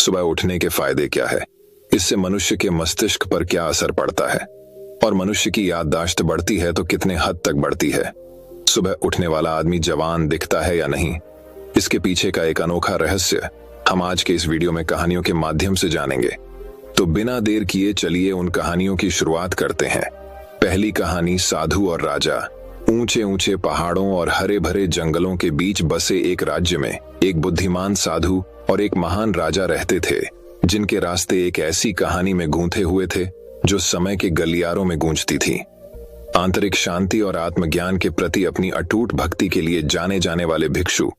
सुबह उठने के फायदे क्या है, इससे मनुष्य के मस्तिष्क पर क्या असर पड़ता है और मनुष्य की याददाश्त बढ़ती है तो कितने हद तक बढ़ती है। सुबह उठने वाला आदमी जवान दिखता है या नहीं, इसके पीछे का एक अनोखा रहस्य हम आज के इस वीडियो में कहानियों के माध्यम से जानेंगे। तो बिना देर किए चलिए उन कहानियों की शुरुआत करते हैं। पहली कहानी, साधु और राजा। ऊंचे ऊंचे पहाड़ों और हरे भरे जंगलों के बीच बसे एक राज्य में एक बुद्धिमान साधु और एक महान राजा रहते थे, जिनके रास्ते एक ऐसी कहानी में गूंथे हुए थे जो समय के गलियारों में गूंजती थी। आंतरिक शांति और आत्मज्ञान के प्रति अपनी अटूट भक्ति के लिए जाने जाने वाले भिक्षु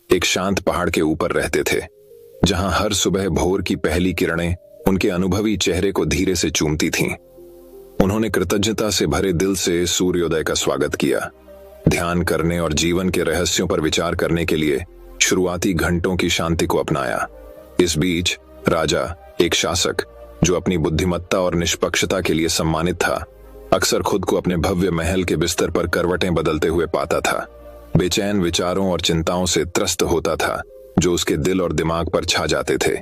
एक शांत पहाड़ के ऊपर रहते थे, जहां हर सुबह भोर की पहली किरणें उनके अनुभवी चेहरे को धीरे से चूमती थीं। उन्होंने कृतज्ञता से भरे दिल से सूर्योदय का स्वागत किया, ध्यान करने और जीवन के रहस्यों पर विचार करने के लिए शुरुआती घंटों की शांति को अपनाया। इस बीच राजा, एक शासक जो अपनी बुद्धिमत्ता और निष्पक्षता के लिए सम्मानित था, अक्सर खुद को अपने भव्य महल के बिस्तर पर करवटें बदलते हुए पाता था। बेचैन विचारों और चिंताओं से त्रस्त होता था जो उसके दिल और दिमाग पर छा जाते थे।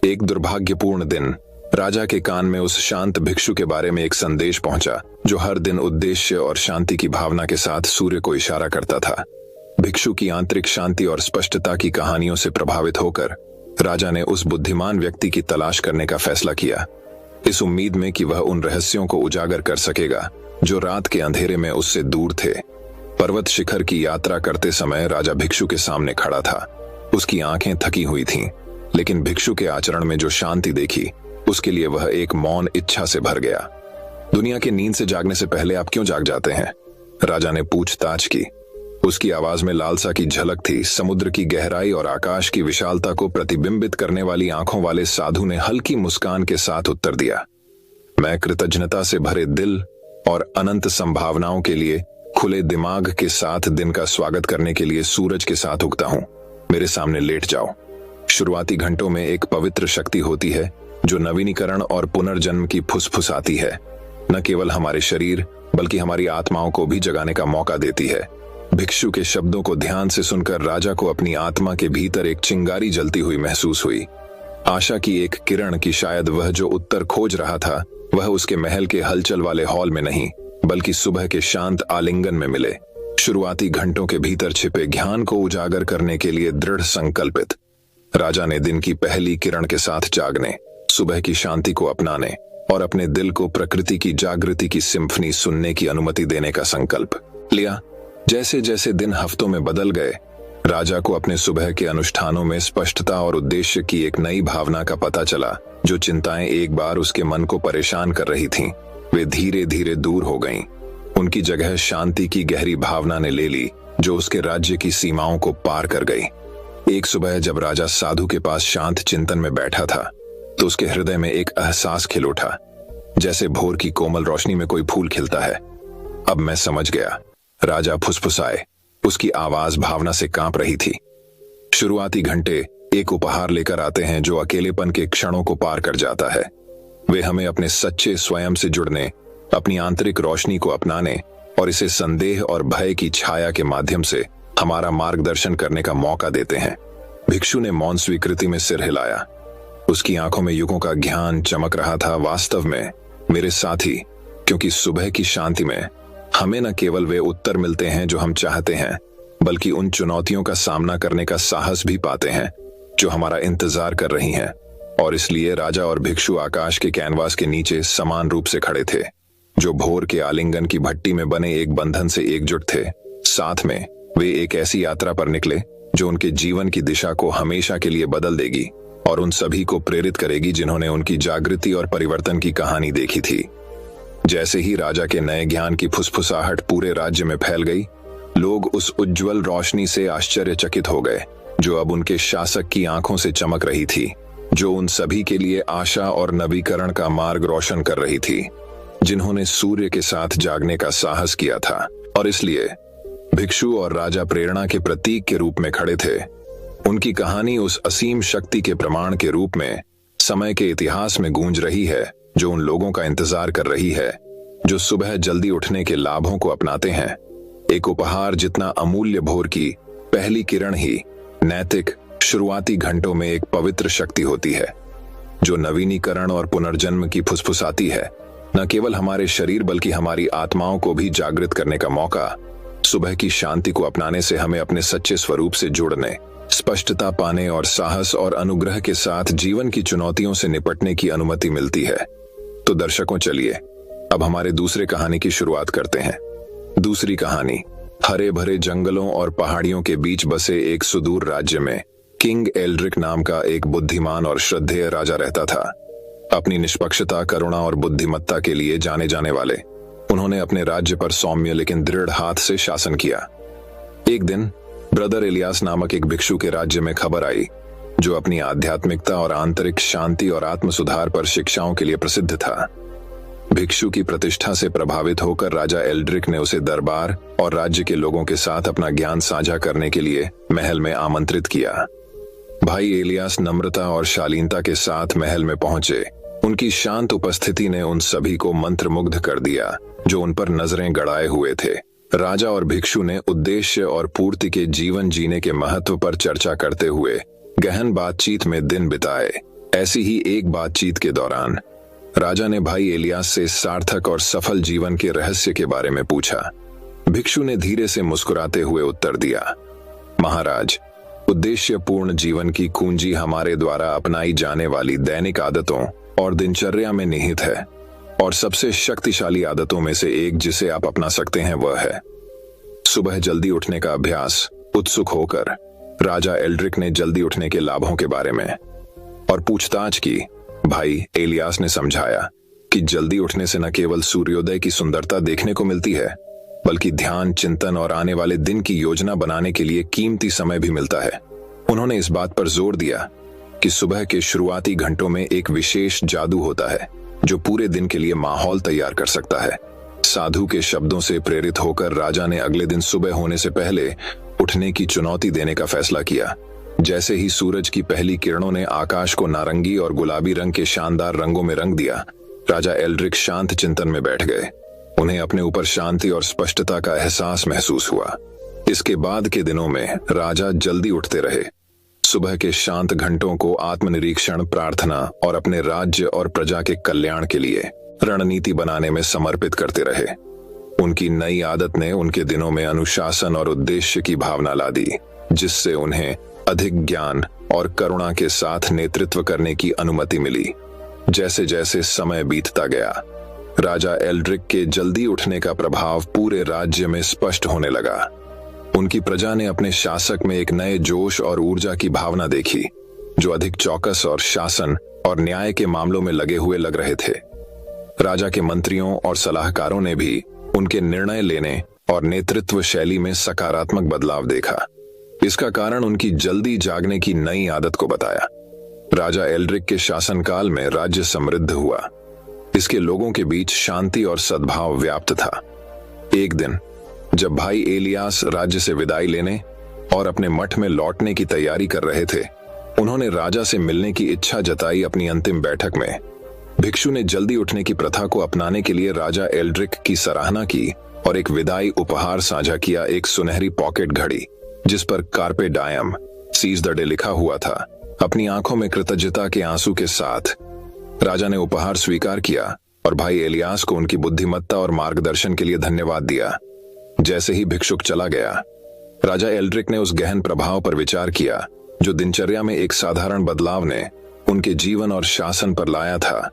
एक दुर्भाग्यपूर्ण दिन राजा के कान में उस शांत भिक्षु के बारे में एक संदेश पहुंचा जो हर दिन उद्देश्य और शांति की भावना के साथ सूर्य को इशारा करता था। भिक्षु की आंतरिक शांति और स्पष्टता की कहानियों से प्रभावित होकर राजा ने उस बुद्धिमान व्यक्ति की तलाश करने का फैसला किया, इस उम्मीद में कि वह उन रहस्यों को उजागर कर सकेगा जो रात के अंधेरे में उससे दूर थे। पर्वत शिखर की यात्रा करते समय राजा भिक्षु के सामने खड़ा था। उसकी आंखें थकी हुई थीं, लेकिन भिक्षु के आचरण में जो शांति देखी उसके लिए वह एक मौन इच्छा से भर गया। दुनिया की नींद से जागने से पहले आप क्यों जाग जाते हैं? राजा ने पूछताछ की। उसकी आवाज में लालसा की झलक थी। समुद्र की गहराई और आकाश की विशालता को प्रतिबिंबित करने वाली आंखों वाले साधु ने हल्की मुस्कान के साथ उत्तर दिया, मैं कृतज्ञता से भरे दिल और अनंत संभावनाओं के लिए खुले दिमाग के साथ दिन का स्वागत करने के लिए सूरज के साथ उगता हूं। मेरे सामने लेट जाओ। शुरुआती घंटों में एक पवित्र शक्ति होती है जो नवीनीकरण और पुनर्जन्म की फुसफुसाती है, न केवल हमारे शरीर बल्कि हमारी आत्माओं को भी जगाने का मौका देती है। भिक्षु के शब्दों को ध्यान से सुनकर राजा को अपनी आत्मा के भीतर एक चिंगारी जलती हुई महसूस हुई। आशा की एक किरण कि शायद वह जो उत्तर खोज रहा था वह उसके महल के हलचल वाले हॉल में नहीं बल्कि सुबह के शांत आलिंगन में मिले। शुरुआती घंटों के भीतर छिपे ज्ञान को उजागर करने के लिए दृढ़ संकल्पित राजा ने दिन की पहली किरण के साथ जागने, सुबह की शांति को अपनाने और अपने दिल को प्रकृति की जागृति की सिम्फनी सुनने की अनुमति देने का संकल्प लिया। जैसे जैसे दिन हफ्तों में बदल गए, राजा को अपने सुबह के अनुष्ठानों में स्पष्टता और उद्देश्य की एक नई भावना का पता चला। जो चिंताएं एक बार उसके मन को परेशान कर रही थीं, वे धीरे धीरे दूर हो गईं। उनकी जगह शांति की गहरी भावना ने ले ली जो उसके राज्य की सीमाओं को पार कर गई। एक सुबह जब राजा साधु के पास शांत चिंतन में बैठा था तो उसके हृदय में एक एहसास खिल उठा, जैसे भोर की कोमल रोशनी में कोई फूल खिलता है। अब मैं समझ गया, राजा फुसफुसाए। उसकी आवाज भावना से कांप रही थी। शुरुआती घंटे एक उपहार लेकर आते हैं जो अकेलेपन के क्षणों को पार कर जाता है। वे हमें अपने सच्चे स्वयं से जुड़ने, अपनी आंतरिक रोशनी को अपनाने और इसे संदेह और भय की छाया के माध्यम से हमारा मार्गदर्शन करने का मौका देते हैं। भिक्षु ने मौन स्वीकृति में सिर हिलाया। उसकी आंखों में युगों का ज्ञान चमक रहा था। वास्तव में मेरे साथी, क्योंकि सुबह की शांति में हमें न केवल वे उत्तर मिलते हैं जो हम चाहते हैं, बल्कि उन चुनौतियों का सामना करने का साहस भी पाते हैं जो हमारा इंतजार कर रही हैं। और इसलिए राजा और भिक्षु आकाश के कैनवास के नीचे समान रूप से खड़े थे, जो भोर के आलिंगन की भट्टी में बने एक बंधन से एकजुट थे। साथ में वे एक ऐसी यात्रा पर निकले जो उनके जीवन की दिशा को हमेशा के लिए बदल देगी और उन सभी को प्रेरित करेगी जिन्होंने उनकी जागृति और परिवर्तन की कहानी देखी थी। जैसे ही राजा के नए ज्ञान की फुसफुसाहट पूरे राज्य में फैल गई, लोग उस उज्जवल रोशनी से आश्चर्यचकित हो गए जो अब उनके शासक की आंखों से चमक रही थी, जो उन सभी के लिए आशा और नवीकरण का मार्ग रोशन कर रही थी, जिन्होंने सूर्य के साथ जागने का साहस किया था। और इसलिए भिक्षु और राजा प्रेरणा के प्रतीक के रूप में खड़े थे। उनकी कहानी उस असीम शक्ति के प्रमाण के रूप में समय के इतिहास में गूंज रही है जो उन लोगों का इंतजार कर रही है जो सुबह जल्दी उठने के लाभों को अपनाते हैं। एक उपहार जितना अमूल्य भोर की पहली किरण ही नैतिक, शुरुआती घंटों में एक पवित्र शक्ति होती है जो नवीनीकरण और पुनर्जन्म की फुसफुसाती है, न केवल हमारे शरीर बल्कि हमारी आत्माओं को भी जागृत करने का मौका। सुबह की शांति को अपनाने से हमें अपने सच्चे स्वरूप से जुड़ने, स्पष्टता पाने और साहस और अनुग्रह के साथ जीवन की चुनौतियों से निपटने की अनुमति मिलती है। तो दर्शकों, चलिए अब हमारे दूसरे कहानी की शुरुआत करते हैं। दूसरी कहानी। हरे भरे जंगलों और पहाड़ियों के बीच बसे एक सुदूर राज्य में किंग एल्ड्रिक नाम का एक बुद्धिमान और श्रद्धेय राजा रहता था। अपनी निष्पक्षता, करुणा और बुद्धिमत्ता के लिए जाने जाने वाले उन्होंने अपने राज्य पर सौम्य लेकिन दृढ़ हाथ से शासन किया। एक दिन ब्रदर एलियास नामक एक भिक्षु के राज्य में खबर आई जो अपनी आध्यात्मिकता और आंतरिक शांति और आत्म सुधार पर शिक्षाओं के लिए प्रसिद्ध था। भिक्षु की प्रतिष्ठा से प्रभावित होकर राजा एल्ड्रिक ने उसे दरबार और राज्य के लोगों के साथ अपना ज्ञान साझा करने के लिए महल में आमंत्रित किया। भाई एलियास नम्रता और शालीनता के साथ महल में पहुंचे। उनकी शांत उपस्थिति ने उन सभी को मंत्रमुग्ध कर दिया जो उन पर नजरें गड़ाए हुए थे। राजा और भिक्षु ने उद्देश्य और पूर्ति के जीवन जीने के महत्व पर चर्चा करते हुए गहन बातचीत में दिन बिताए। ऐसी ही एक बातचीत के दौरान राजा ने भाई एलियास से सार्थक और सफल जीवन के रहस्य के बारे में पूछा। भिक्षु ने धीरे से मुस्कुराते हुए उत्तर दिया, महाराज, उद्देश्यपूर्ण जीवन की कुंजी हमारे द्वारा अपनाई जाने वाली दैनिक आदतों और दिनचर्या में निहित है, और सबसे शक्तिशाली आदतों में से एक जिसे आप अपना सकते हैं वह है सुबह जल्दी उठने का अभ्यास। उत्सुक होकर राजा एल्ड्रिक ने जल्दी उठने के लाभों के बारे में और पूछताछ की। भाई एलियास ने समझाया कि जल्दी उठने से न केवल सूर्योदय की सुंदरता देखने को मिलती है बल्कि ध्यान, चिंतन और आने वाले दिन की योजना बनाने के लिए कीमती समय भी मिलता है। उन्होंने इस बात पर जोर दिया कि सुबह के शुरुआती घंटों में एक विशेष जादू होता है जो पूरे दिन के लिए माहौल तैयार कर सकता है। साधु के शब्दों से प्रेरित होकर राजा ने अगले दिन सुबह होने से पहले उठने की चुनौती देने का फैसला किया। जैसे ही सूरज की पहली किरणों ने आकाश को नारंगी और गुलाबी रंग के शानदार रंगों में रंग दिया, राजा एल्ड्रिक शांत चिंतन में बैठ गए। उन्हें अपने ऊपर शांति और स्पष्टता का एहसास महसूस हुआ। इसके बाद के दिनों में राजा जल्दी उठते रहे। सुबह के शांत घंटों को आत्मनिरीक्षण, प्रार्थना और अपने राज्य और प्रजा के कल्याण के लिए रणनीति बनाने में समर्पित करते रहे। उनकी नई आदत ने उनके दिनों में अनुशासन और उद्देश्य की भावना ला दी, जिससे उन्हें अधिक ज्ञान और करुणा के साथ नेतृत्व करने की अनुमति मिली। जैसे जैसे समय बीतता गया, राजा एल्ड्रिक के जल्दी उठने का प्रभाव पूरे राज्य में स्पष्ट होने लगा। उनकी प्रजा ने अपने शासक में एक नए जोश और ऊर्जा की भावना देखी, जो अधिक चौकस और शासन और न्याय के मामलों में लगे हुए लग रहे थे। राजा के मंत्रियों और सलाहकारों ने भी उनके निर्णय लेने और नेतृत्व शैली में सकारात्मक बदलाव देखा। इसका कारण उनकी जल्दी जागने की नई आदत को बताया। राजा एल्ड्रिक के शासनकाल में राज्य समृद्ध हुआ। इसके लोगों के बीच शांति और सद्भाव व्याप्त था। एक दिन जब भाई एलियास राज्य से विदाई लेने और अपने मठ में लौटने की तैयारी कर रहे थे, उन्होंने राजा से मिलने की इच्छा जताई। अपनी अंतिम बैठक में भिक्षु ने जल्दी उठने की प्रथा को अपनाने के लिए राजा एल्ड्रिक की सराहना की और एक विदाई उपहार साझा किया, एक सुनहरी पॉकेट घड़ी जिस पर कार्पे डायम सीज द डे लिखा हुआ था। अपनी आंखों में कृतज्ञता के आंसू के साथ राजा ने उपहार स्वीकार किया और भाई एलियास को उनकी बुद्धिमत्ता और मार्गदर्शन के लिए धन्यवाद दिया। जैसे ही भिक्षुक चला गया, राजा एल्ड्रिक ने उस गहन प्रभाव पर विचार किया जो दिनचर्या में एक साधारण बदलाव ने उनके जीवन और शासन पर लाया था।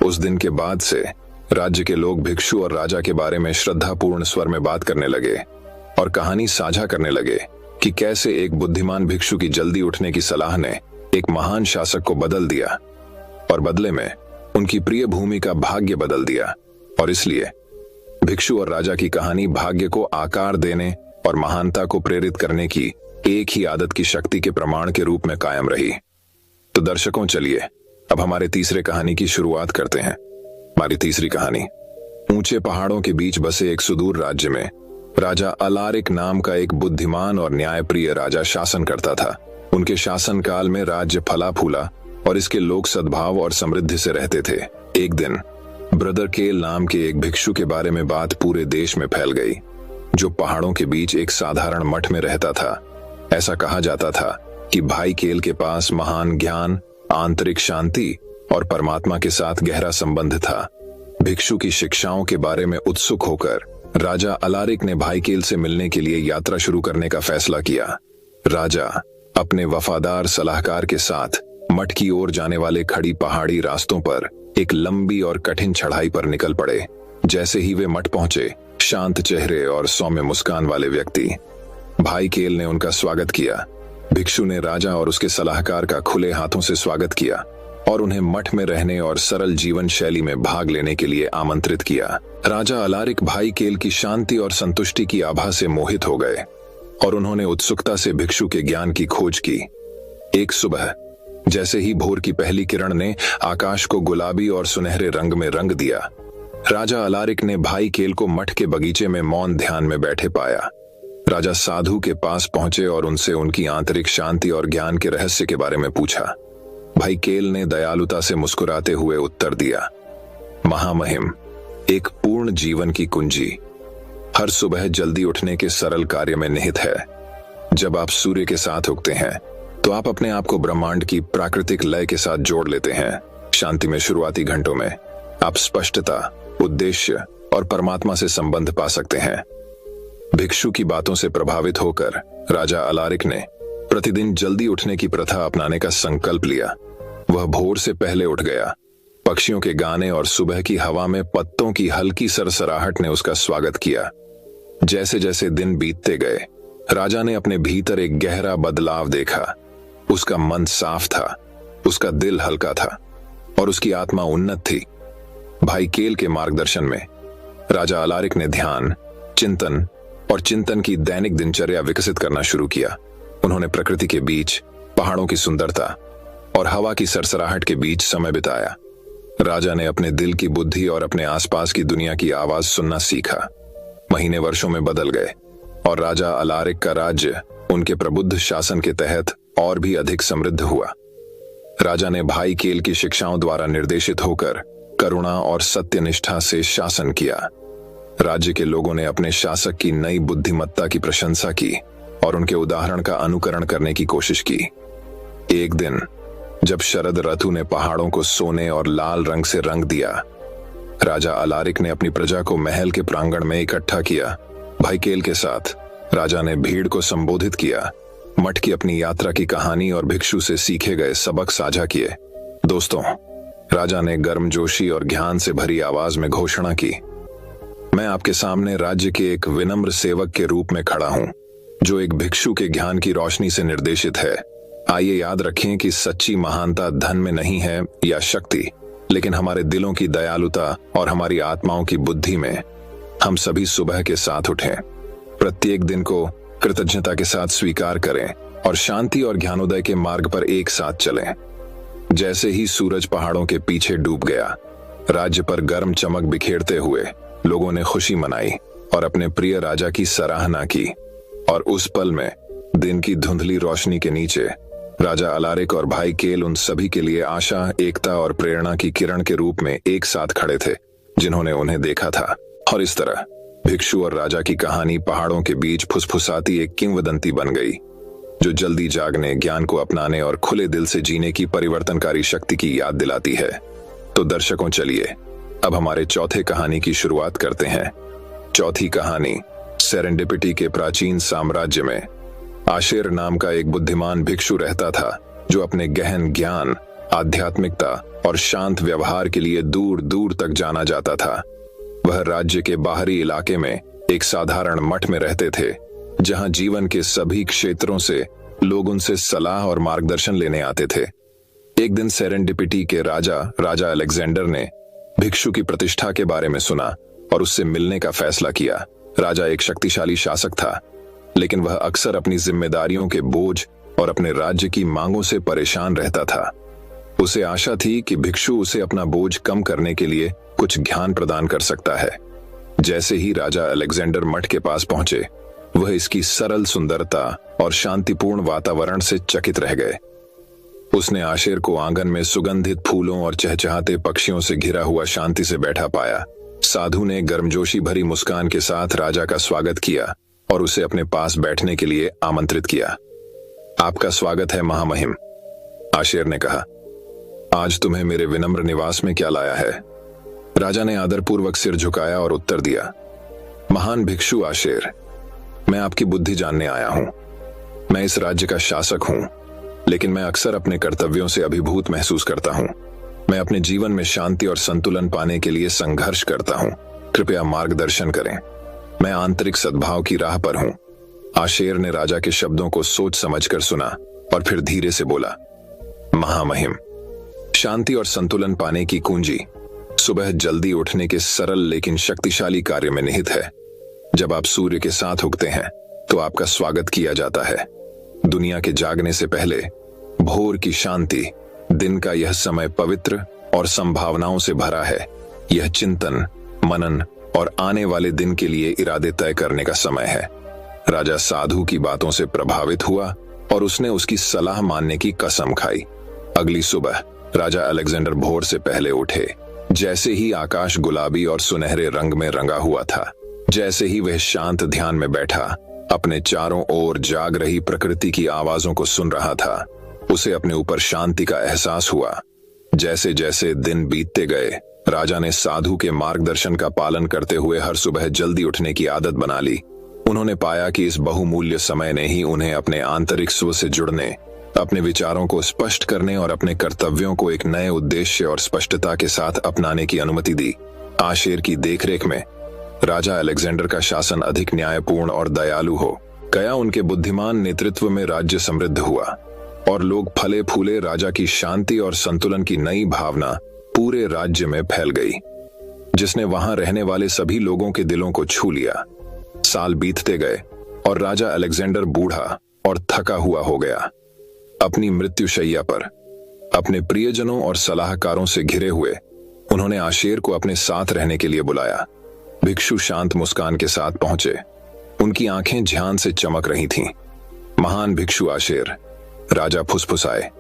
उस दिन के बाद से राज्य के लोग भिक्षु और राजा के बारे में श्रद्धापूर्ण स्वर में बात करने लगे और कहानी साझा करने लगे कि कैसे एक बुद्धिमान भिक्षु की जल्दी उठने की सलाह ने एक महान शासक को बदल दिया और बदले में उनकी प्रिय भूमि का भाग्य बदल दिया। और इसलिए भिक्षु और राजा की कहानी भाग्य को आकार देने और महानता को प्रेरित करने की एक ही आदत की शक्ति के प्रमाण के रूप में कायम रही। तो दर्शकों, चलिए अब हमारे तीसरे कहानी की शुरुआत करते हैं। हमारी तीसरी कहानी। ऊंचे पहाड़ों के बीच बसे एक सुदूर राज्य में राजा अलारिक नाम का एक बुद्धिमान और न्यायप्रिय राजा शासन करता था। उनके शासनकाल में राज्य फला फूला और इसके लोग सद्भाव और समृद्धि से रहते थे। एक दिन ब्रदर केल नाम के एक भिक्षु के बारे में बात पूरे देश में फैल गई, जो पहाड़ों के बीच एक साधारण मठ में रहता था। ऐसा कहा जाता था कि भाई केल के पास महान ज्ञान, आंतरिक शांति और परमात्मा के साथ गहरा संबंध था। भिक्षु की शिक्षाओं के बारे में उत्सुक होकर राजा अलारिक ने भाई केल से मिलने के लिए यात्रा शुरू करने का फैसला किया। राजा अपने वफादार सलाहकार के साथ मठ की ओर जाने वाले खड़ी पहाड़ी रास्तों पर एक लंबी और कठिन चढ़ाई पर निकल पड़े। जैसे ही वे मठ पहुंचे, शांत चेहरे और सौम्य मुस्कान वाले व्यक्ति भाई केल ने उनका स्वागत किया। भिक्षु ने राजा और उसके सलाहकार का खुले हाथों से स्वागत किया और उन्हें मठ में रहने और सरल जीवन शैली में भाग लेने के लिए आमंत्रित किया। राजा अलारिक भाई केल की शांति और संतुष्टि की आभा से मोहित हो गए और उन्होंने उत्सुकता से भिक्षु के ज्ञान की खोज की। एक सुबह जैसे ही भोर की पहली किरण ने आकाश को गुलाबी और सुनहरे रंग में रंग दिया, राजा अलारिक ने भाई केल को मठ के बगीचे में मौन ध्यान में बैठे पाया। राजा साधु के पास पहुंचे और उनसे उनकी आंतरिक शांति और ज्ञान के रहस्य के बारे में पूछा। भाई केल ने दयालुता से मुस्कुराते हुए उत्तर दिया, महामहिम, एक पूर्ण जीवन की कुंजी हर सुबह जल्दी उठने के सरल कार्य में निहित है। जब आप सूर्य के साथ उगते हैं तो आप अपने आप को ब्रह्मांड की प्राकृतिक लय के साथ जोड़ लेते हैं। शांति में शुरुआती घंटों में आप स्पष्टता, उद्देश्य और परमात्मा से संबंध पा सकते हैं। भिक्षु की बातों से प्रभावित होकर राजा अलारिक ने प्रतिदिन जल्दी उठने की प्रथा अपनाने का संकल्प लिया। वह भोर से पहले उठ गया। पक्षियों के गाने और सुबह की हवा में पत्तों की हल्की सरसराहट ने उसका स्वागत किया। जैसे जैसे दिन बीतते गए, राजा ने अपने भीतर एक गहरा बदलाव देखा। उसका मन साफ था, उसका दिल हल्का था और उसकी आत्मा उन्नत थी। भाई केल के मार्गदर्शन में राजा अलारिक ने ध्यान, चिंतन और चिंतन की दैनिक दिनचर्या विकसित करना शुरू किया। उन्होंने प्रकृति के बीच, पहाड़ों की सुंदरता और हवा की सरसराहट के बीच समय बिताया। राजा ने अपने दिल की बुद्धि और अपने आसपास की दुनिया की आवाज सुनना सीखा। महीने वर्षों में बदल गए और राजा अलारिक का राज्य उनके प्रबुद्ध शासन के तहत और भी अधिक समृद्ध हुआ। राजा ने भाई केल की शिक्षाओं द्वारा निर्देशित होकर करुणा और सत्यनिष्ठा से शासन किया। राज्य के लोगों ने अपने शासक की नई बुद्धिमत्ता की प्रशंसा की और उनके उदाहरण का अनुकरण करने की कोशिश की। एक दिन जब शरद ऋतु ने पहाड़ों को सोने और लाल रंग से रंग दिया, राजा अलारिक ने अपनी प्रजा को महल के प्रांगण में इकट्ठा किया। भाई केल के साथ राजा ने भीड़ को संबोधित किया, मठ की अपनी यात्रा की कहानी और भिक्षु से सीखे गए सबक साझा किए। दोस्तों, राजा ने गर्मजोशी और ज्ञान से भरी आवाज में घोषणा की, मैं आपके सामने राज्य के एक विनम्र सेवक के रूप में खड़ा हूं, जो एक भिक्षु के ज्ञान की रोशनी से निर्देशित है। आइए याद रखें कि सच्ची महानता धन में नहीं है या शक्ति, लेकिन हमारे दिलों की दयालुता और हमारी आत्माओं की बुद्धि में। हम सभी सुबह के साथ उठें, प्रत्येक दिन को कृतज्ञता के साथ स्वीकार करें और शांति और ज्ञानोदय के मार्ग पर एक साथ चलें। जैसे ही सूरज पहाड़ों के पीछे डूब गया, राज्य पर गर्म चमक बिखेरते हुए लोगों ने खुशी मनाई और अपने प्रिय राजा की सराहना की। और उस पल में दिन की धुंधली रोशनी के नीचे राजा अलारिक और भाई केल उन सभी के लिए आशा, एकता और प्रेरणा की किरण के रूप में एक साथ खड़े थे जिन्होंने उन्हें देखा था। और इस तरह भिक्षु और राजा की कहानी पहाड़ों के बीच फुसफुसाती एक किंवदंती बन गई, जो जल्दी जागने, ज्ञान को अपनाने और खुले दिल से जीने की परिवर्तनकारी शक्ति की याद दिलाती है। तो दर्शकों, चलिए अब हमारे चौथे कहानी की शुरुआत करते हैं। चौथी कहानी, सेरेंडिपिटी के प्राचीन साम्राज्य में आशेर नाम का एक बुद्धिमान भिक्षु रहता था, जो अपने गहन ज्ञान, आध्यात्मिकता और शांत व्यवहार के लिए दूर दूर तक जाना जाता था। वह राज्य के बाहरी इलाके में एक साधारण मठ में रहते थे, जहां जीवन के सभी क्षेत्रों से लोग उनसे सलाह और मार्गदर्शन लेने आते थे। एक दिन सेरेंडिपिटी के राजा अलेक्जेंडर ने भिक्षु की प्रतिष्ठा के बारे में सुना और उससे मिलने का फैसला किया। राजा एक शक्तिशाली शासक था, लेकिन वह अक्सर अपनी जिम्मेदारियों के बोझ और अपने राज्य की मांगों से परेशान रहता था। उसे आशा थी कि भिक्षु उसे अपना बोझ कम करने के लिए कुछ ज्ञान प्रदान कर सकता है। जैसे ही राजा अलेक्जेंडर मठ के पास पहुंचे, वह इसकी सरल सुंदरता और शांतिपूर्ण वातावरण से चकित रह गए। उसने आशेर को आंगन में सुगंधित फूलों और चहचहाते पक्षियों से घिरा हुआ शांति से बैठा पाया। साधु ने गर्मजोशी भरी मुस्कान के साथ राजा का स्वागत किया और उसे अपने पास बैठने के लिए आमंत्रित किया। आपका स्वागत है महामहिम, आशेर ने कहा। आज तुम्हें मेरे विनम्र निवास में क्या लाया है? राजा ने आदरपूर्वक सिर झुकाया और उत्तर दिया, महान भिक्षु आशेर, मैं आपकी बुद्धि जानने आया हूं। मैं इस राज्य का शासक हूं, लेकिन मैं अक्सर अपने कर्तव्यों से अभिभूत महसूस करता हूं। मैं अपने जीवन में शांति और संतुलन पाने के लिए संघर्ष करता हूं। कृपया मार्गदर्शन करें। मैं आंतरिक सद्भाव की राह पर हूं। आशेर ने राजा के शब्दों को सोच समझकर सुना और फिर धीरे से बोला, महामहिम, शांति और संतुलन पाने की कुंजी सुबह जल्दी उठने के सरल लेकिन शक्तिशाली कार्य में निहित है। जब आप सूर्य के साथ उगते हैं तो आपका स्वागत किया जाता है। दुनिया के जागने से पहले भोर की शांति, दिन का यह समय पवित्र और संभावनाओं से भरा है। यह चिंतन, मनन और आने वाले दिन के लिए इरादे तय करने का समय है। राजा साधु की बातों से प्रभावित हुआ और उसने उसकी सलाह मानने की कसम खाई। अगली सुबह राजा अलेक्जेंडर भोर से पहले उठे। जैसे ही आकाश गुलाबी और सुनहरे रंग में रंगा हुआ था, जैसे ही वह शांत ध्यान में बैठा, अपने चारों ओर जाग रही प्रकृति की आवाजों को सुन रहा था, उसे अपने ऊपर शांति का एहसास हुआ। जैसे जैसे दिन बीतते गए, राजा ने साधु के मार्गदर्शन का पालन करते हुए हर सुबह जल्दी उठने की आदत बना ली। उन्होंने पाया कि इस बहुमूल्य समय ने ही उन्हें अपने आंतरिक स्व से जुड़ने, अपने विचारों को स्पष्ट करने और अपने कर्तव्यों को एक नए उद्देश्य और स्पष्टता के साथ अपनाने की अनुमति दी। आशेर की देखरेख में राजा अलेक्जेंडर का शासन अधिक न्यायपूर्ण और दयालु हो गया। उनके बुद्धिमान नेतृत्व में राज्य समृद्ध हुआ और लोग फले फूले। राजा की शांति और संतुलन की नई भावना पूरे राज्य में फैल गई, जिसने वहां रहने वाले सभी लोगों के दिलों को छू लिया। साल बीतते गए और राजा अलेक्जेंडर बूढ़ा और थका हुआ हो गया। अपनी मृत्युशैया पर अपने प्रियजनों और सलाहकारों से घिरे हुए उन्होंने आशेर को अपने साथ रहने के लिए बुलाया। भिक्षु शांत मुस्कान के साथ पहुंचे। उनकी आंखें ध्यान से चमक रही थीं। महान भिक्षु आशेर, राजा फुसफुसाए,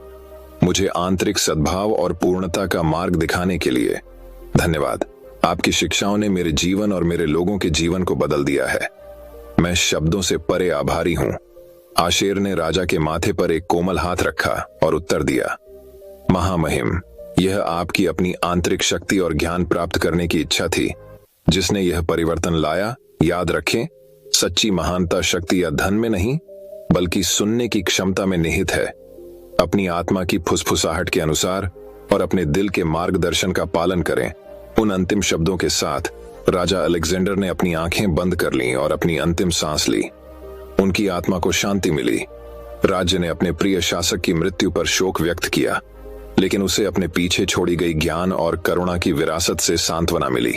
मुझे आंतरिक सद्भाव और पूर्णता का मार्ग दिखाने के लिए धन्यवाद। आपकी शिक्षाओं ने मेरे जीवन और मेरे लोगों के जीवन को बदल दिया है। मैं शब्दों से परे आभारी हूं। आशेर ने राजा के माथे पर एक कोमल हाथ रखा और उत्तर दिया, महामहिम, यह आपकी अपनी आंतरिक शक्ति और ज्ञान प्राप्त करने की इच्छा थी जिसने यह परिवर्तन लाया। याद रखें, सच्ची महानता शक्ति या धन में नहीं, बल्कि सुनने की क्षमता में निहित है। अपनी आत्मा की फुसफुसाहट के अनुसार और अपने दिल के मार्गदर्शन का पालन करें। उन अंतिम शब्दों के साथ राजा अलेक्जेंडर ने अपनी आंखें बंद कर लीं और अपनी अंतिम सांस ली। उनकी आत्मा को शांति मिली। राज्य ने अपने प्रिय शासक की मृत्यु पर शोक व्यक्त किया, लेकिन उसे अपने पीछे छोड़ी गई ज्ञान और करुणा की विरासत से सांत्वना मिली।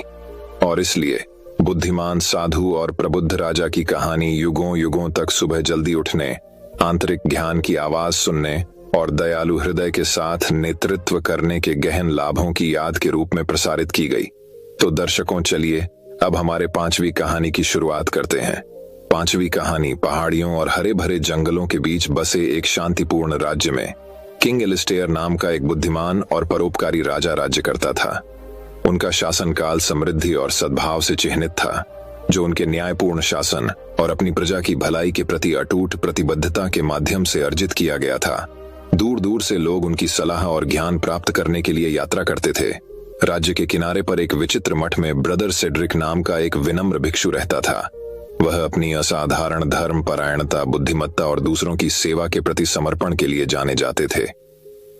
और इसलिए बुद्धिमान साधु और प्रबुद्ध राजा की कहानी युगों युगों तक सुबह जल्दी उठने, आंतरिक ज्ञान की आवाज सुनने और दयालु हृदय के साथ नेतृत्व करने के गहन लाभों की याद के रूप में प्रसारित की गई। तो दर्शकों, चलिए अब हमारे 5वीं कहानी की शुरुआत करते हैं। 5वीं कहानी पहाड़ियों और हरे भरे जंगलों के बीच बसे एक शांतिपूर्ण राज्य में किंग एलिस्टेयर नाम का एक बुद्धिमान और परोपकारी राजा राज्य करता था। उनका शासनकाल समृद्धि और सद्भाव से चिह्नित था, जो उनके न्यायपूर्ण शासन और अपनी प्रजा की भलाई के प्रति अटूट प्रतिबद्धता के माध्यम से अर्जित किया गया था। दूर दूर से लोग उनकी सलाह और ज्ञान प्राप्त करने के लिए यात्रा करते थे। राज्य के किनारे पर एक विचित्र मठ में ब्रदर सेड्रिक नाम का एक विनम्र भिक्षु रहता था। वह अपनी असाधारण धर्म परायणता, बुद्धिमत्ता और दूसरों की सेवा के प्रति समर्पण के लिए जाने जाते थे।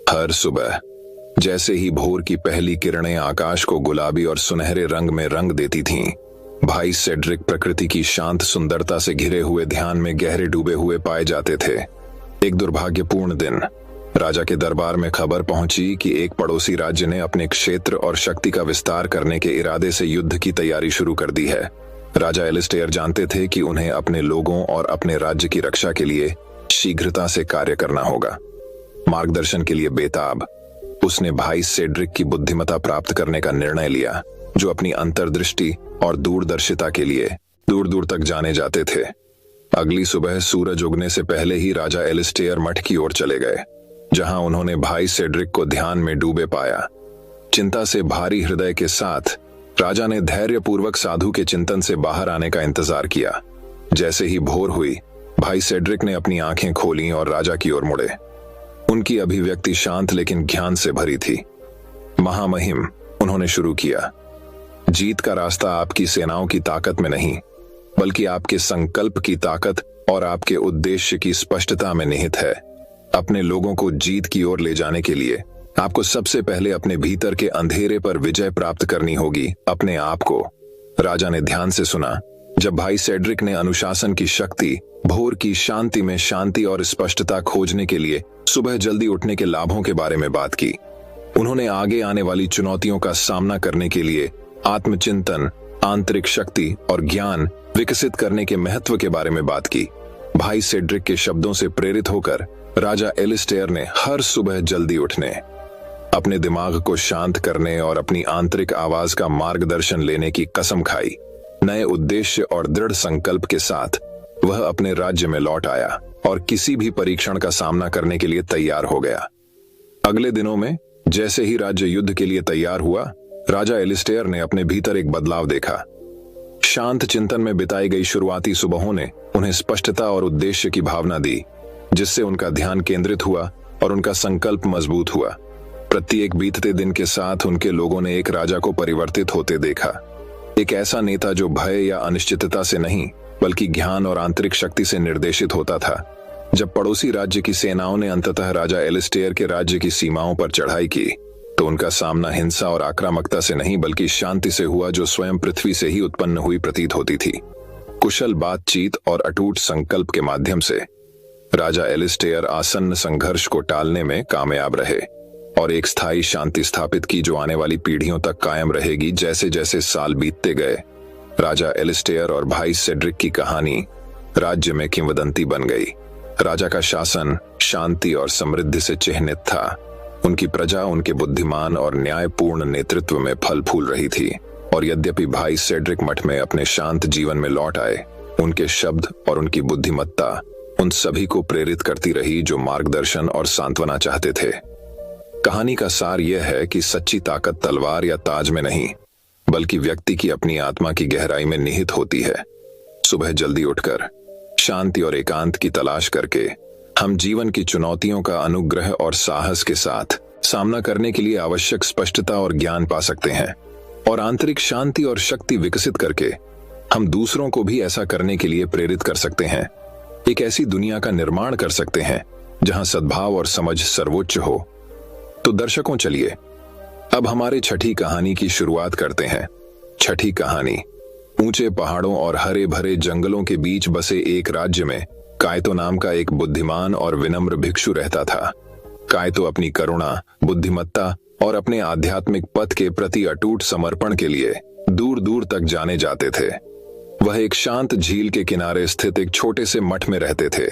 हर सुबह जैसे ही भोर की पहली किरणें आकाश को गुलाबी और सुनहरे रंग में रंग देती थीं, भाई सेड्रिक प्रकृति की शांत सुंदरता से घिरे हुए ध्यान में गहरे डूबे हुए पाए जाते थे। एक दुर्भाग्यपूर्ण दिन राजा के दरबार में खबर पहुंची कि एक पड़ोसी राज्य ने अपने क्षेत्र और शक्ति का विस्तार करने के इरादे से युद्ध की तैयारी शुरू कर दी है। राजा एलिस्टेयर जानते थे कि उन्हें अपने लोगों और अपने राज्य की रक्षा के लिए शीघ्रता से कार्य करना होगा। मार्गदर्शन के लिए बेताब उसने भाई सेड्रिक की बुद्धिमत्ता प्राप्त करने का निर्णय लिया, जो अपनी अंतर्दृष्टि और दूरदर्शिता के लिए दूर दूर तक जाने जाते थे। अगली सुबह सूरज उगने से पहले ही राजा एलिस्टेयर मठ की ओर चले गए, जहां उन्होंने भाई सेड्रिक को ध्यान में डूबे पाया। चिंता से भारी हृदय के साथ राजा ने धैर्यपूर्वक साधु के चिंतन से बाहर आने का इंतजार किया। जैसे ही भोर हुई, भाई सेड्रिक ने अपनी आंखें खोली और राजा की ओर मुड़े। उनकी अभिव्यक्ति शांत लेकिन ज्ञान से भरी थी। महामहिम, उन्होंने शुरू किया, जीत का रास्ता आपकी सेनाओं की ताकत में नहीं, बल्कि आपके संकल्प की ताकत और आपके उद्देश्य की स्पष्टता में निहित है। अपने लोगों को जीत की ओर ले जाने के लिए आपको सबसे पहले अपने भीतर के अंधेरे पर विजय प्राप्त करनी होगी, अपने आप को। राजा ने ध्यान से सुना जब भाई सेड्रिक ने अनुशासन की शक्ति, भोर की शांति में शांति और स्पष्टता खोजने के लिए सुबह जल्दी उठने के लाभों के बारे में बात की। उन्होंने आगे आने वाली चुनौतियों का सामना करने के लिए आत्मचिंतन, आंतरिक शक्ति और ज्ञान विकसित करने के महत्व के बारे में बात की। भाई सेड्रिक के शब्दों से प्रेरित होकर राजा एलिस्टेयर ने हर सुबह जल्दी उठने, अपने दिमाग को शांत करने और अपनी आंतरिक आवाज का मार्गदर्शन लेने की कसम खाई। नए उद्देश्य और दृढ़ संकल्प के साथ वह अपने राज्य में लौट आया और किसी भी परीक्षण का सामना करने के लिए तैयार हो गया। अगले दिनों में जैसे ही राज्य युद्ध के लिए तैयार हुआ, राजा एलिस्टेयर ने अपने भीतर एक बदलाव देखा। शांत चिंतन में बिताई गई शुरुआती सुबहों ने उन्हें स्पष्टता और उद्देश्य की भावना दी, जिससे उनका ध्यान केंद्रित हुआ और उनका संकल्प मजबूत हुआ। प्रत्येक बीतते दिन के साथ उनके लोगों ने एक राजा को परिवर्तित होते देखा, एक ऐसा नेता जो भय या अनिश्चितता से नहीं बल्कि ज्ञान और आंतरिक शक्ति से निर्देशित होता था। जब पड़ोसी राज्य की सेनाओं ने अंततः राजा एलिस्टेयर के राज्य की सीमाओं पर चढ़ाई की, तो उनका सामना हिंसा और आक्रामकता से नहीं बल्कि शांति से हुआ, जो स्वयं पृथ्वी से ही उत्पन्न हुई प्रतीत होती थी। कुशल बातचीत और अटूट संकल्प के माध्यम से राजा एलिस्टेयर आसन्न संघर्ष को टालने में कामयाब रहे और एक स्थायी शांति स्थापित की, जो आने वाली पीढ़ियों तक कायम रहेगी। जैसे जैसे साल बीतते गए, राजा एलिस्टेयर और भाई सेड्रिक की कहानी राज्य में किंवदंती बन गई। राजा का शासन शांति और समृद्धि से चिह्नित था। उनकी प्रजा उनके बुद्धिमान और न्यायपूर्ण नेतृत्व में फल फूल रही थी। और यद्यपि भाई सेड्रिक मठ में अपने शांत जीवन में लौट आए, उनके शब्द और उनकी बुद्धिमत्ता उन सभी को प्रेरित करती रही जो मार्गदर्शन और सांत्वना चाहते थे। कहानी का सार यह है कि सच्ची ताकत तलवार या ताज में नहीं, बल्कि व्यक्ति की अपनी आत्मा की गहराई में निहित होती है। सुबह जल्दी उठकर शांति और एकांत की तलाश करके हम जीवन की चुनौतियों का अनुग्रह और साहस के साथ सामना करने के लिए आवश्यक स्पष्टता और ज्ञान पा सकते हैं। और आंतरिक शांति और शक्ति विकसित करके हम दूसरों को भी ऐसा करने के लिए प्रेरित कर सकते हैं। एक ऐसी दुनिया का निर्माण कर सकते हैं जहां सद्भाव और समझ सर्वोच्च हो। तो दर्शकों, चलिए अब हमारे छठी कहानी की शुरुआत करते हैं। छठी कहानी। ऊंचे पहाड़ों और हरे भरे जंगलों के बीच बसे एक राज्य में कायतो नाम का एक बुद्धिमान और विनम्र भिक्षु रहता था। कायतो अपनी करुणा, बुद्धिमत्ता और अपने आध्यात्मिक पथ के प्रति अटूट समर्पण के लिए दूर दूर तक जाने जाते थे। वह एक शांत झील के किनारे स्थित एक छोटे से मठ में रहते थे,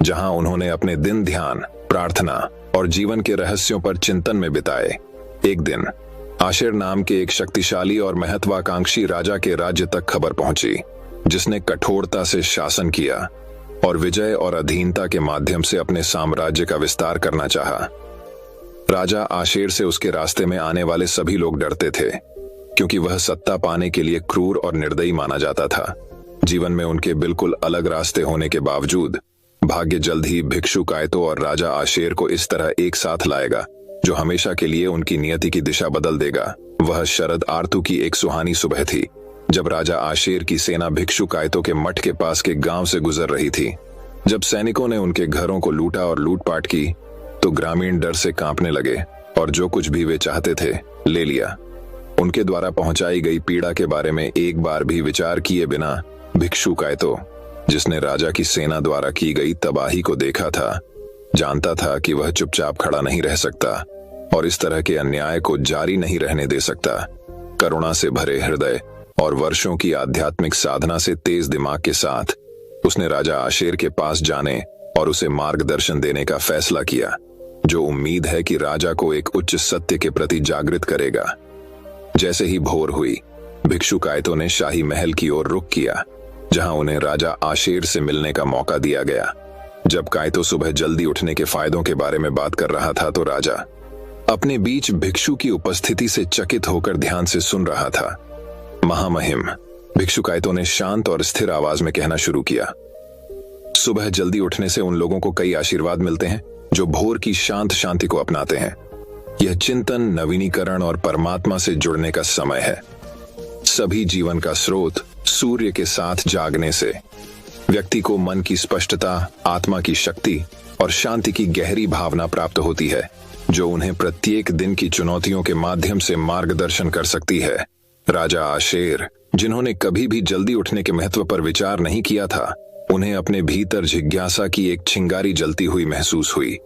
जहां उन्होंने अपने दिन ध्यान, प्रार्थना और जीवन के रहस्यों पर चिंतन में बिताए। एक दिन आशेर नाम के एक शक्तिशाली और महत्वाकांक्षी राजा के राज्य तक खबर पहुंची, जिसने कठोरता से शासन किया और विजय और अधीनता के माध्यम से अपने साम्राज्य का विस्तार करना चाहा। राजा आशेर से उसके रास्ते में आने वाले सभी लोग डरते थे, क्योंकि वह सत्ता पाने के लिए क्रूर और निर्दयी माना जाता था। जीवन में उनके बिल्कुल अलग रास्ते होने के बावजूद भाग्य जल्द ही भिक्षु कायतो और राजा आशेर को इस तरह एक साथ लाएगा जो हमेशा के लिए उनकी नियति की दिशा बदल देगा। वह शरद आर्तु की एक सुहानी सुबह थी, जब राजा आशेर की सेना भिक्षु कायतो के मठ के पास के गांव से गुजर रही थी। जब सैनिकों ने उनके घरों को लूटा और लूटपाट की, तो ग्रामीण डर से कांपने लगे और जो कुछ भी वे चाहते थे ले लिया। उनके द्वारा पहुंचाई गई पीड़ा के बारे में एक बार भी विचार किए बिना भिक्षु कायतो, जिसने राजा की सेना द्वारा की गई तबाही को देखा था, जानता था कि वह चुपचाप खड़ा नहीं रह सकता और इस तरह के अन्याय को जारी नहीं रहने दे सकता। करुणा से भरे हृदय और वर्षों की आध्यात्मिक साधना से तेज दिमाग के साथ उसने राजा आशेर के पास जाने और उसे मार्गदर्शन देने का फैसला किया, जो उम्मीद है कि राजा को एक उच्च सत्य के प्रति जागृत करेगा। जैसे ही भोर हुई, भिक्षु कायतो ने शाही महल की ओर रुख किया, जहां उन्हें राजा आशेर से मिलने का मौका दिया गया। जब कायतो सुबह जल्दी उठने के फायदों के बारे में बात कर रहा था, तो राजा अपने बीच भिक्षु की उपस्थिति से चकित होकर ध्यान से सुन रहा था। महामहिम, भिक्षु कायतो ने शांत और स्थिर आवाज में कहना शुरू किया, सुबह जल्दी उठने से उन लोगों को कई आशीर्वाद मिलते हैं जो भोर की शांत शांति को अपनाते हैं। यह चिंतन, नवीनीकरण और परमात्मा से जुड़ने का समय है। सभी जीवन का स्रोत सूर्य के साथ जागने से व्यक्ति को मन की स्पष्टता, आत्मा की शक्ति और शांति की गहरी भावना प्राप्त होती है, जो उन्हें प्रत्येक दिन की चुनौतियों के माध्यम से मार्गदर्शन कर सकती है। राजा आशेर, जिन्होंने कभी भी जल्दी उठने के महत्व पर विचार नहीं किया था, उन्हें अपने भीतर जिज्ञासा की एक चिंगारी जलती हुई महसूस हुई।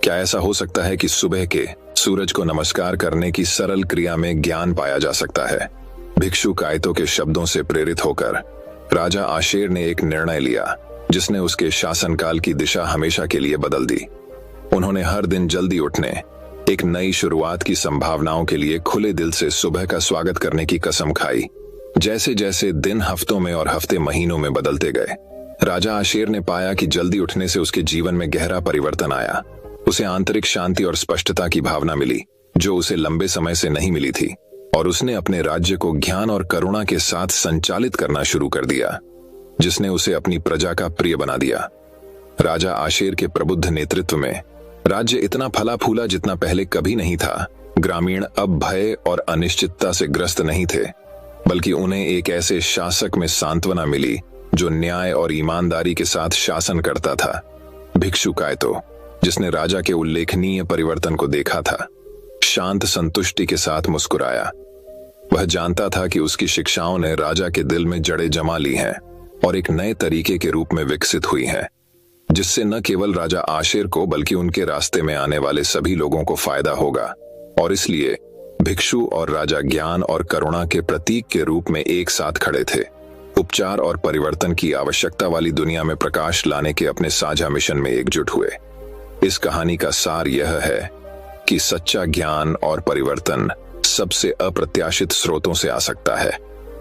क्या ऐसा हो सकता है कि सुबह के सूरज को नमस्कार करने की सरल क्रिया में ज्ञान पाया जा सकता है? भिक्षु कायतो के शब्दों से प्रेरित होकर राजा आशेर ने एक निर्णय लिया, जिसने उसके शासनकाल की दिशा हमेशा के लिए बदल दी। उन्होंने हर दिन जल्दी उठने, एक नई शुरुआत की संभावनाओं के लिए खुले दिल से सुबह का स्वागत करने की कसम खाई। जैसे जैसे दिन हफ्तों में और हफ्ते महीनों में बदलते गए, राजा आशेर ने पाया कि जल्दी उठने से उसके जीवन में गहरा परिवर्तन आया। उसे आंतरिक शांति और स्पष्टता की भावना मिली, जो उसे लंबे समय से नहीं मिली थी, और उसने अपने राज्य को ज्ञान और करुणा के साथ संचालित करना शुरू कर दिया, जिसने उसे अपनी प्रजा का प्रिय बना दिया। राजा आशेर के प्रबुद्ध नेतृत्व में राज्य इतना फला फूला जितना पहले कभी नहीं था। ग्रामीण अब भय और अनिश्चितता से ग्रस्त नहीं थे, बल्कि उन्हें एक ऐसे शासक में सांत्वना मिली जो न्याय और ईमानदारी के साथ शासन करता था। भिक्षु कायतो, जिसने राजा के उल्लेखनीय परिवर्तन को देखा था, शांत संतुष्टि के साथ मुस्कुराया। वह जानता था कि उसकी शिक्षाओं ने राजा के दिल में जड़ें जमा ली हैं और एक नए तरीके के रूप में विकसित हुई हैं, जिससे न केवल राजा आशेर को बल्कि उनके रास्ते में आने वाले सभी लोगों को फायदा होगा। और इसलिए भिक्षु और राजा ज्ञान और करुणा के प्रतीक के रूप में एक साथ खड़े थे, उपचार और परिवर्तन की आवश्यकता वाली दुनिया में प्रकाश लाने के अपने साझा मिशन में एकजुट हुए। इस कहानी का सार यह है कि सच्चा ज्ञान और परिवर्तन सबसे अप्रत्याशित स्रोतों से आ सकता है।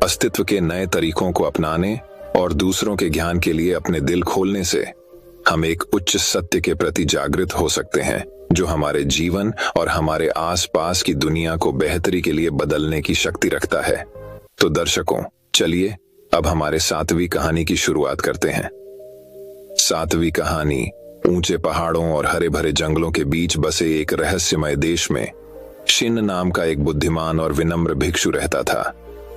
अस्तित्व के नए तरीकों को अपनाने और दूसरों के ज्ञान के लिए अपने दिल खोलने से हम एक उच्च सत्य के प्रति जागृत हो सकते हैं, जो हमारे जीवन और हमारे आसपास की दुनिया को बेहतरी के लिए बदलने की शक्ति रखता है। तो दर्शकों, चलिए अब हमारे 7वीं कहानी की शुरुआत करते हैं। 7वीं कहानी ऊंचे पहाड़ों और हरे भरे जंगलों के बीच बसे एक रहस्यमय देश में शिन नाम का एक बुद्धिमान और विनम्र भिक्षु रहता था,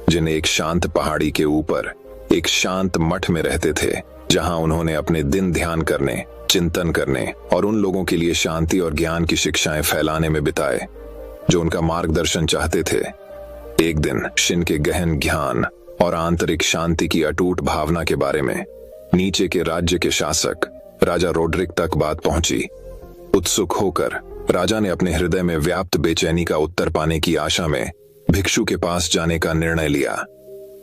जिन्हें एक शांत पहाड़ी के ऊपर एक शांत मठ में रहते थे, जहां उन्होंने अपने दिन ध्यान करने, चिंतन करने और उन लोगों के लिए शांति और ज्ञान की शिक्षाएं फैलाने में बिताए जो उनका मार्गदर्शन चाहते थे। एक दिन शिन के गहन ज्ञान और आंतरिक शांति की अटूट भावना के बारे में नीचे के राज्य के शासक राजा रोड्रिक तक बात पहुंची। उत्सुक होकर राजा ने अपने हृदय में व्याप्त बेचैनी का उत्तर पाने की आशा में भिक्षु के पास जाने का निर्णय लिया।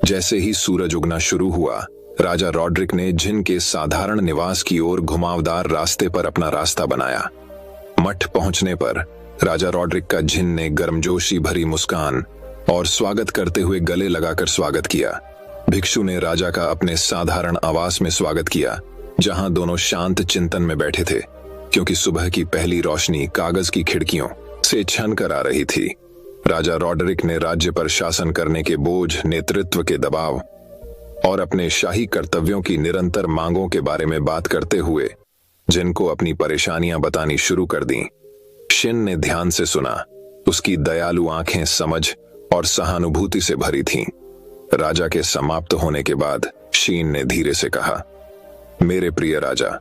जैसे ही सूरज उगना शुरू हुआ, राजा रोड्रिक ने जिन के साधारण निवास की ओर घुमावदार रास्ते पर अपना रास्ता बनाया। मठ पहुंचने पर राजा रोड्रिक का जिन ने गर्मजोशी भरी मुस्कान और स्वागत करते हुए गले लगाकर स्वागत किया। भिक्षु ने राजा का अपने साधारण आवास में स्वागत किया, जहां दोनों शांत चिंतन में बैठे थे, क्योंकि सुबह की पहली रोशनी कागज की खिड़कियों से छन कर आ रही थी। राजा रोड्रिक ने राज्य पर शासन करने के बोझ, नेतृत्व के दबाव और अपने शाही कर्तव्यों की निरंतर मांगों के बारे में बात करते हुए जिनको अपनी परेशानियां बतानी शुरू कर दी। शिन ने ध्यान से सुना। उसकी दयालु आंखें समझ और सहानुभूति से भरी थीं। राजा के समाप्त होने के बाद शीन ने धीरे से कहा, मेरे प्रिय राजा,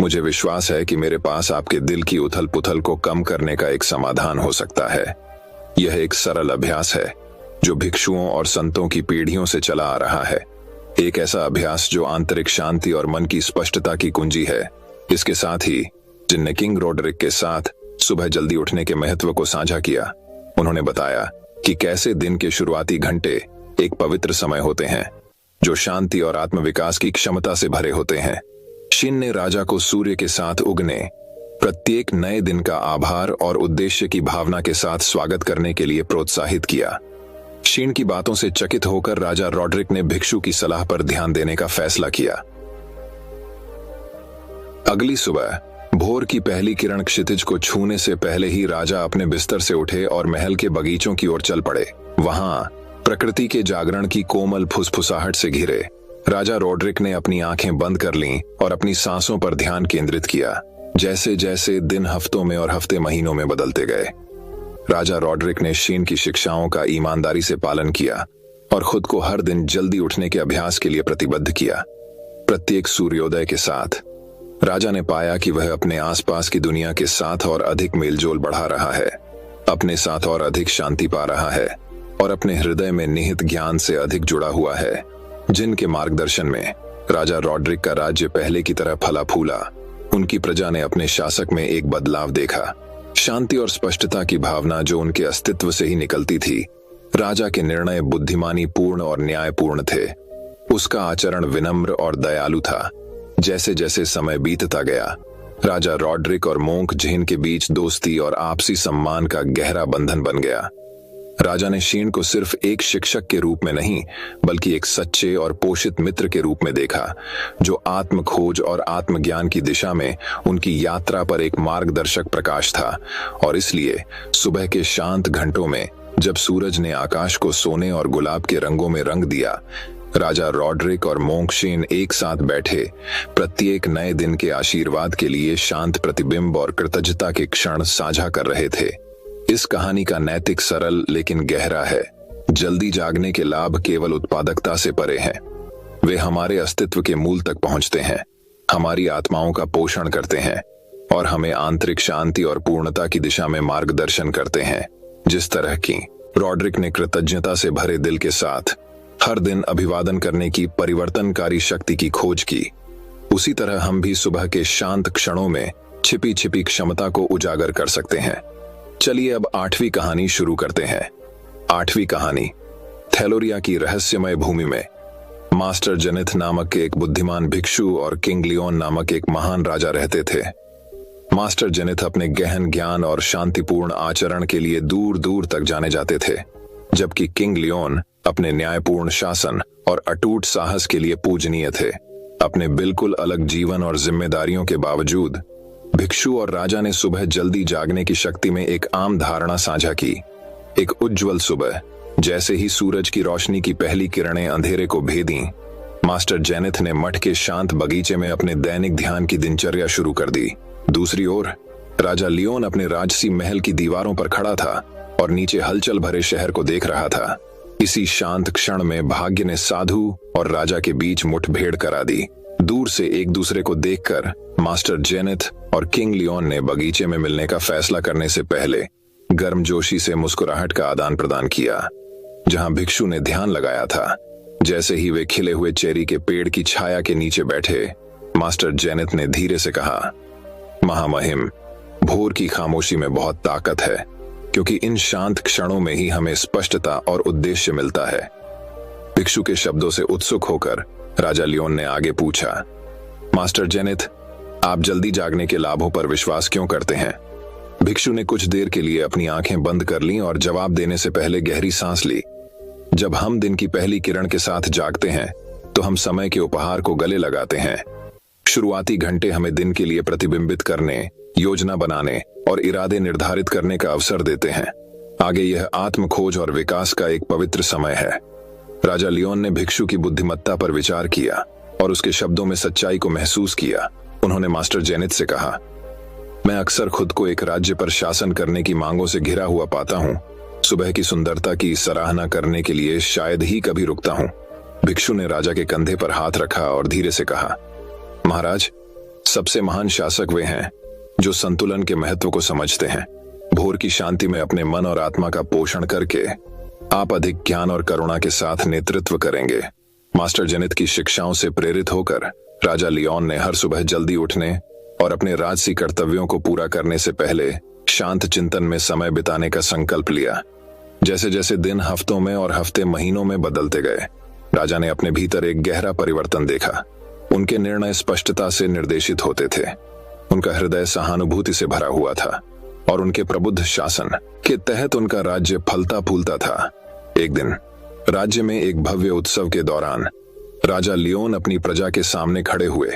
मुझे विश्वास है कि मेरे पास आपके दिल की उथल पुथल को कम करने का एक समाधान हो सकता है। यह एक सरल अभ्यास है जो भिक्षुओं और संतों की पीढ़ियों से चला आ रहा है। एक ऐसा अभ्यास जो आंतरिक शांति और मन की स्पष्टता की कुंजी है। इसके साथ ही जिनने किंग रोड्रिक के साथ सुबह जल्दी उठने के महत्व को साझा किया, उन्होंने बताया कि कैसे दिन के शुरुआती घंटे एक पवित्र समय होते हैं जो शांति और आत्मविकास की क्षमता से भरे होते हैं। शिन ने राजा को सूर्य के साथ उगने, प्रत्येक नए दिन का आभार और उद्देश्य की भावना के साथ स्वागत करने के लिए प्रोत्साहित किया। शिन की बातों से चकित होकर राजा रोड्रिक ने भिक्षु की सलाह पर ध्यान देने का फैसला किया। अगली सुबह भोर की पहली किरण क्षितिज को छूने से पहले ही राजा अपने बिस्तर से उठे और महल के बगीचों की ओर चल पड़े। वहां प्रकृति के जागरण की कोमल फुसफुसाहट से घिरे राजा रॉड्रिक ने अपनी आंखें बंद कर लीं और अपनी सांसों पर ध्यान केंद्रित किया। जैसे जैसे दिन हफ्तों में और हफ्ते महीनों में बदलते गए, राजा रॉड्रिक ने शीन की शिक्षाओं का ईमानदारी से पालन किया और खुद को हर दिन जल्दी उठने के अभ्यास के लिए प्रतिबद्ध किया। प्रत्येक सूर्योदय के साथ राजा ने पाया कि वह अपने आसपास की दुनिया के साथ और अधिक मेलजोल बढ़ा रहा है, अपने साथ और अधिक शांति पा रहा है और अपने हृदय में निहित ज्ञान से अधिक जुड़ा हुआ है, जिनके मार्गदर्शन में राजा रॉड्रिक का राज्य पहले की तरह फला फूला। उनकी प्रजा ने अपने शासक में एक बदलाव देखा। शांति और स्पष्टता की भावना जो उनके अस्तित्व से ही निकलती थी। राजा के निर्णय बुद्धिमानी पूर्ण और न्यायपूर्ण थे। उसका आचरण विनम्र और दयालु था। जैसे जैसे समय बीतता गया, राजा रॉड्रिक और मोंक जेन के बीच दोस्ती और आपसी सम्मान का गहरा बंधन बन गया। राजा ने शीन को सिर्फ एक शिक्षक के रूप में नहीं, बल्कि एक सच्चे और पोषित मित्र के रूप में देखा, जो आत्म खोज और आत्मज्ञान की दिशा में उनकी यात्रा पर एक मार्गदर्शक प्रकाश था। और इसलिए सुबह के शांत घंटों में, जब सूरज ने आकाश को सोने और गुलाब के रंगों में रंग दिया, राजा रॉड्रिक और मोंक जेन एक साथ बैठे, प्रत्येक नए दिन के आशीर्वाद के लिए शांत प्रतिबिंब और कृतज्ञता के क्षण साझा कर रहे थे। इस कहानी का नैतिक सरल लेकिन गहरा है। जल्दी जागने के लाभ केवल उत्पादकता से परे हैं। वे हमारे अस्तित्व के मूल तक पहुंचते हैं, हमारी आत्माओं का पोषण करते हैं और हमें आंतरिक शांति और पूर्णता की दिशा में मार्गदर्शन करते हैं। जिस तरह की रॉड्रिक ने कृतज्ञता से भरे दिल के साथ हर दिन अभिवादन करने की परिवर्तनकारी शक्ति की खोज की, उसी तरह हम भी सुबह के शांत क्षणों में छिपी छिपी क्षमता को उजागर कर सकते हैं। चलिए अब 8वीं कहानी शुरू करते हैं। 8वीं कहानी, थैलोरिया की रहस्यमय भूमि में। मास्टर जेनिथ नामक एक बुद्धिमान भिक्षु और किंग लियोन नामक एक महान राजा रहते थे। मास्टर जेनिथ अपने गहन ज्ञान और शांतिपूर्ण आचरण के लिए दूर दूर तक जाने जाते थे, जबकि किंग लियोन अपने न्यायपूर्ण शासन और अटूट साहस के लिए पूजनीय थे। अपने बिल्कुल अलग जीवन और जिम्मेदारियों के बावजूद भिक्षु और राजा ने सुबह जल्दी जागने की शक्ति में एक आम धारणा साझा की। एक उज्जवल सुबह, जैसे ही सूरज की रोशनी की पहली किरणें अंधेरे को भेदी, मास्टर जेनिथ ने मठ के शांत बगीचे में अपने दैनिक ध्यान की दिनचर्या शुरू कर दी। दूसरी ओर राजा लियोन अपने राजसी महल की दीवारों पर खड़ा था और नीचे हलचल भरे शहर को देख रहा था। इसी शांत क्षण में भाग्य ने साधु और राजा के बीच मुठभेड़ करा दी। दूर से एक दूसरे को देखकर मास्टर जेनिथ और किंग लियोन ने बगीचे में मिलने का फैसला करने से पहले गर्मजोशी से मुस्कुराहट का आदान प्रदान किया। जहां भिक्षु ने ध्यान लगाया था, जैसे ही वे खिले हुए चेरी के पेड़ की छाया के नीचे बैठे, मास्टर जेनिथ ने धीरे से कहा, महामहिम, भोर की खामोशी में बहुत ताकत है, क्योंकि इन शांत क्षणों में ही हमें स्पष्टता और उद्देश्य मिलता है। भिक्षु के शब्दों से उत्सुक होकर राजा लियोन ने आगे पूछा, मास्टर जेनिथ, आप जल्दी जागने के लाभों पर विश्वास क्यों करते हैं? भिक्षु ने कुछ देर के लिए अपनी आंखें बंद कर लीं और जवाब देने से पहले गहरी सांस ली। जब हम दिन की पहली किरण के साथ जागते हैं, तो हम समय के उपहार को गले लगाते हैं। शुरुआती घंटे हमें दिन के लिए प्रतिबिंबित करने, योजना बनाने और इरादे निर्धारित करने का अवसर देते हैं। आगे यह आत्म खोज और विकास का एक पवित्र समय है। राजा लियोन ने भिक्षु की बुद्धिमत्ता पर विचार किया और उसके शब्दों में सच्चाई को महसूस किया। उन्होंने मास्टर जेनिथ से कहा, मैं अक्सर खुद को एक राज्य पर शासन करने की मांगों से घिरा हुआ पाता हूँ। सुबह की सुंदरता की सराहना करने के लिए शायद ही कभी रुकता हूँ। भिक्षु ने राजा के कंधे पर हाथ रखा और धीरे से कहा, महाराज, सबसे महान शासक वे हैं जो संतुलन के महत्व को समझते हैं। भोर की शांति में अपने मन और आत्मा का पोषण करके आप अधिक ज्ञान और करुणा के साथ नेतृत्व करेंगे। मास्टर जेनिथ की शिक्षाओं से प्रेरित होकर राजा लियोन ने हर सुबह जल्दी उठने और अपने राजसी कर्तव्यों को पूरा करने से पहले शांत चिंतन में समय बिताने का संकल्प लिया। जैसे जैसे दिन हफ्तों में और हफ्ते महीनों में बदलते गए, राजा ने अपने भीतर एक गहरा परिवर्तन देखा। उनके निर्णय स्पष्टता से निर्देशित होते थे, उनका हृदय सहानुभूति से भरा हुआ था और उनके प्रबुद्ध शासन के तहत उनका राज्य फलता फूलता था। एक दिन राज्य में एक भव्य उत्सव के दौरान राजा लियोन अपनी प्रजा के सामने खड़े हुए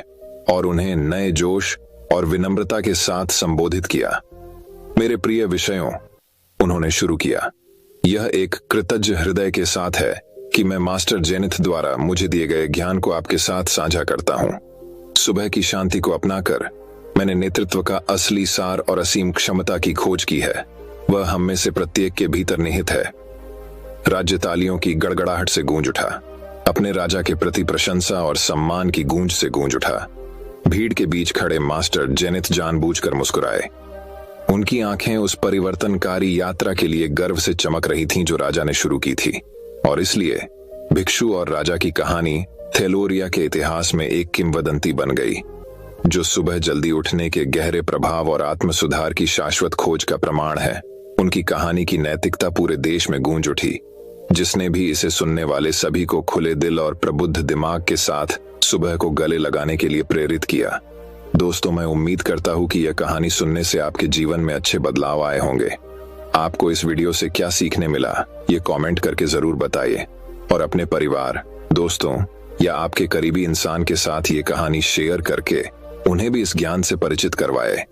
और उन्हें नए जोश और विनम्रता के साथ संबोधित किया। मेरे प्रिय विषयों, उन्होंने शुरू किया, यह एक कृतज्ञ हृदय के साथ है कि मैं मास्टर जेनिथ द्वारा मुझे दिए गए ज्ञान को आपके साथ साझा करता हूँ। सुबह की शांति को अपनाकर मैंने नेतृत्व का असली सार और असीम क्षमता की खोज की है। वह हम में से प्रत्येक के भीतर निहित है। राज्य तालियों की गड़गड़ाहट से गूंज उठा। अपने राजा के प्रति प्रशंसा और सम्मान की गूंज से गूंज उठा। भीड़ के बीच खड़े मास्टर जेनिथ जानबूझकर मुस्कुराए। उनकी आंखें उस परिवर्तनकारी यात्रा के लिए गर्व से चमक रही थीं जो राजा ने शुरू की थी, और इसलिए भिक्षु और राजा की कहानी थेलोरिया के इतिहास में एक किंवदंती बन गई, जो सुबह जल्दी उठने के गहरे प्रभाव और आत्म सुधार की शाश्वत खोज का प्रमाण है। उनकी कहानी की नैतिकता पूरे देश में गूंज उठी, जिसने भी इसे सुनने वाले सभी को खुले दिल और प्रबुद्ध दिमाग के साथ सुबह को गले लगाने के लिए प्रेरित किया। दोस्तों, मैं उम्मीद करता हूं कि यह कहानी सुनने से आपके जीवन में अच्छे बदलाव आए होंगे। आपको इस वीडियो से क्या सीखने मिला, ये कमेंट करके जरूर बताइए, और अपने परिवार, दोस्तों या आपके करीबी इंसान के साथ ये कहानी शेयर करके उन्हें भी इस ज्ञान से परिचित करवाए।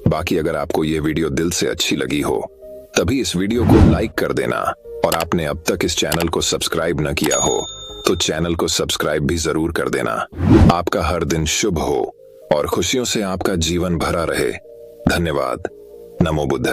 बाकी अगर आपको ये वीडियो दिल से अच्छी लगी हो तभी इस वीडियो को लाइक कर देना, और आपने अब तक इस चैनल को सब्सक्राइब न किया हो तो चैनल को सब्सक्राइब भी जरूर कर देना। आपका हर दिन शुभ हो और खुशियों से आपका जीवन भरा रहे। धन्यवाद। नमो बुद्ध।